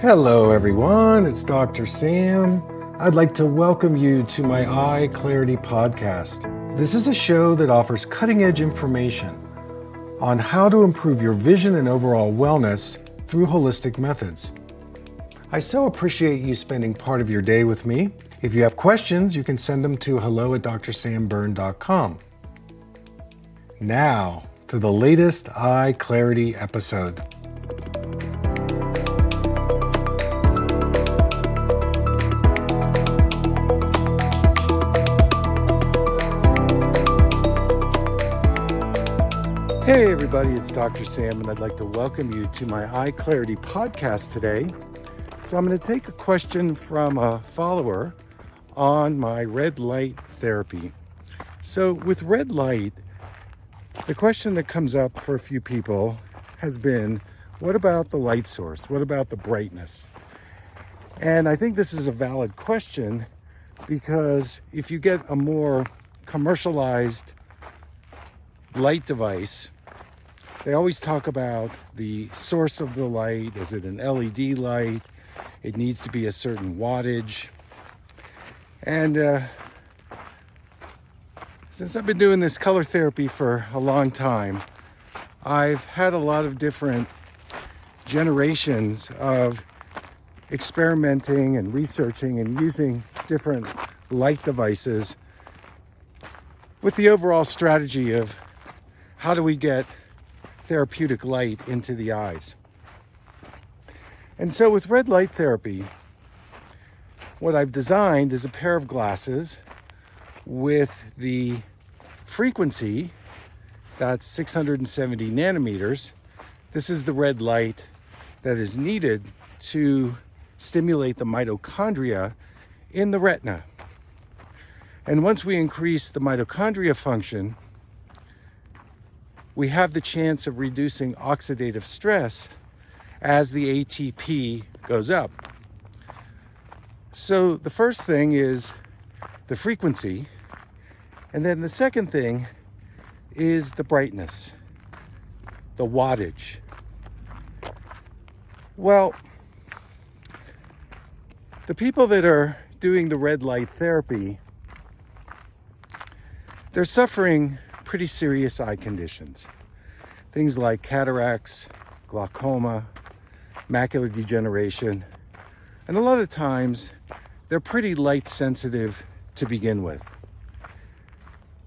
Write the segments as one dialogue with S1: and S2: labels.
S1: Hello everyone, it's Dr. Sam. I'd like to welcome you to my EyeClarity podcast. This is a show that offers cutting-edge information on how to improve your vision and overall wellness through holistic methods. I so appreciate you spending part of your day with me. If you have questions, you can send them to hello@drsamberne.com. Now, to the latest EyeClarity episode. Hey everybody, it's Dr. Sam, and I'd like to welcome you to my EyeClarity podcast today. So I'm going to take a question from a follower on my red light therapy. So with red light, the question that comes up for a few people has been, what about the light source? What about the brightness? And I think this is a valid question because if you get a more commercialized light device, they always talk about the source of the light. Is it an LED light? It needs to be a certain wattage. And since I've been doing this color therapy for a long time, I've had a lot of different generations of experimenting and researching and using different light devices with the overall strategy of how do we get therapeutic light into the eyes. And so with red light therapy, what I've designed is a pair of glasses with the frequency that's 670 nanometers. This is the red light that is needed to stimulate the mitochondria in the retina. And once we increase the mitochondria function, we have the chance of reducing oxidative stress as the ATP goes up. So the first thing is the frequency, and then the second thing is the brightness, the wattage. Well, the people that are doing the red light therapy, they're suffering pretty serious eye conditions. Things like cataracts, glaucoma, macular degeneration, and a lot of times they're pretty light sensitive to begin with.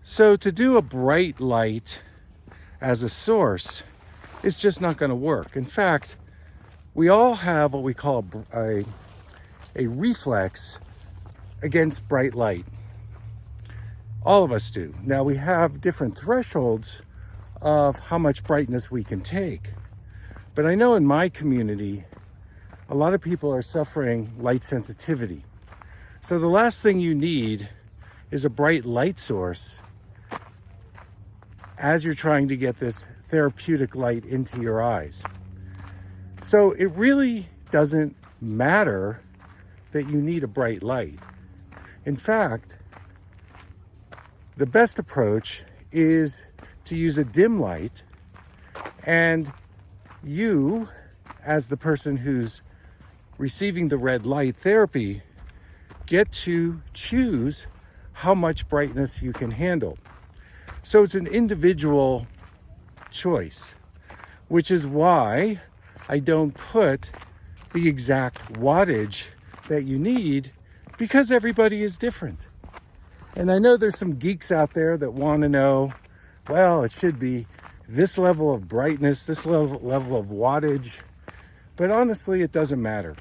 S1: So to do a bright light as a source is just not going to work. In fact, we all have what we call a reflex against bright light. All of us do. Now we have different thresholds of how much brightness we can take. But I know in my community, a lot of people are suffering light sensitivity. So the last thing you need is a bright light source as you're trying to get this therapeutic light into your eyes. So it really doesn't matter that you need a bright light. In fact, the best approach is to use a dim light, and you, as the person who's receiving the red light therapy, get to choose how much brightness you can handle. So it's an individual choice, which is why I don't put the exact wattage that you need, because everybody is different. And I know there's some geeks out there that want to know, well, it should be this level of brightness, this level of wattage. But honestly, it doesn't matter.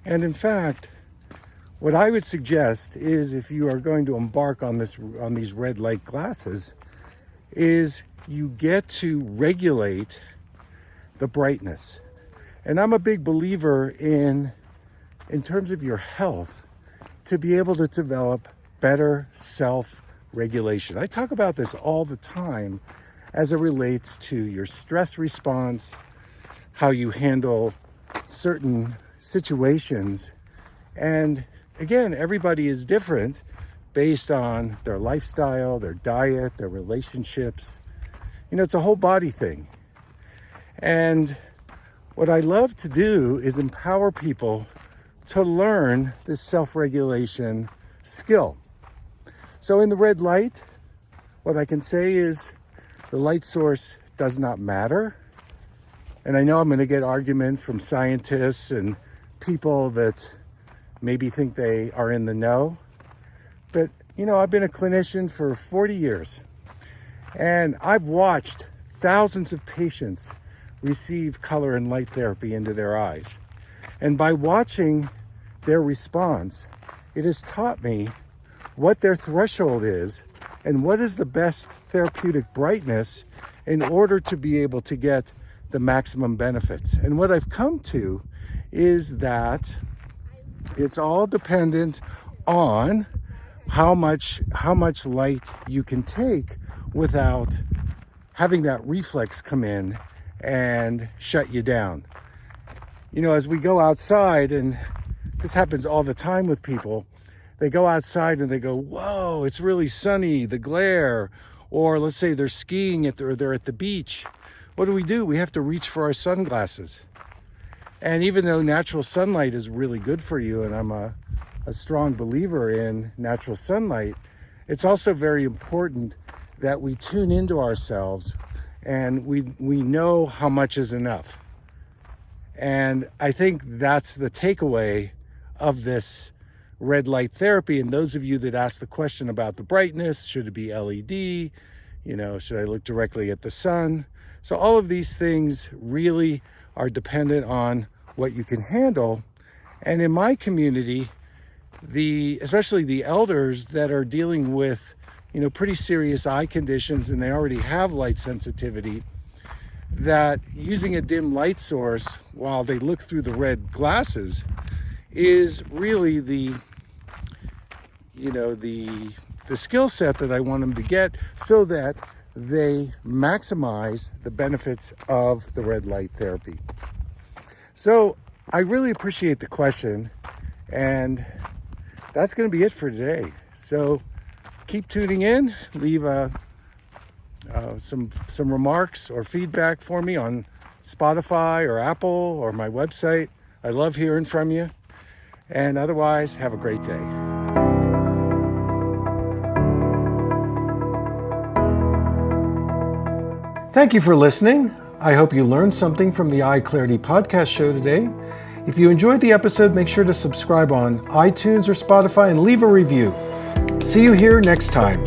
S1: And in fact, what I would suggest is, if you are going to embark on these red light glasses, is you get to regulate the brightness. And I'm a big believer in terms of your health, to be able to develop better self-regulation. I talk about this all the time as it relates to your stress response, how you handle certain situations. And again, everybody is different based on their lifestyle, their diet, their relationships. You know, it's a whole body thing. And what I love to do is empower people to learn this self-regulation skill. So in the red light, what I can say is the light source does not matter. And I know I'm going to get arguments from scientists and people that maybe think they are in the know. But, I've been a clinician for 40 years. And I've watched thousands of patients receive color and light therapy into their eyes. And by watching their response, it has taught me what their threshold is and what is the best therapeutic brightness in order to be able to get the maximum benefits. And what I've come to is that it's all dependent on how much light you can take without having that reflex come in and shut you down. As we go outside, and this happens all the time with people, they go outside and they go, whoa, it's really sunny, the glare, or let's say they're skiing or they're at the beach. What do? We have to reach for our sunglasses. And even though natural sunlight is really good for you, and I'm a strong believer in natural sunlight, it's also very important that we tune into ourselves and we know how much is enough. And I think that's the takeaway of this red light therapy. And those of you that ask the question about the brightness, should it be LED? Should I look directly at the sun? So all of these things really are dependent on what you can handle. And in my community, especially the elders that are dealing with pretty serious eye conditions and they already have light sensitivity, that using a dim light source while they look through the red glasses is really the skill set that I want them to get so that they maximize the benefits of the red light therapy. So I really appreciate the question, and that's going to be it for today. So keep tuning in, leave some remarks or feedback for me on Spotify or Apple or my website. I love hearing from you. And otherwise, have a great day. Thank you for listening. I hope you learned something from the EyeClarity podcast show today. If you enjoyed the episode, make sure to subscribe on iTunes or Spotify and leave a review. See you here next time.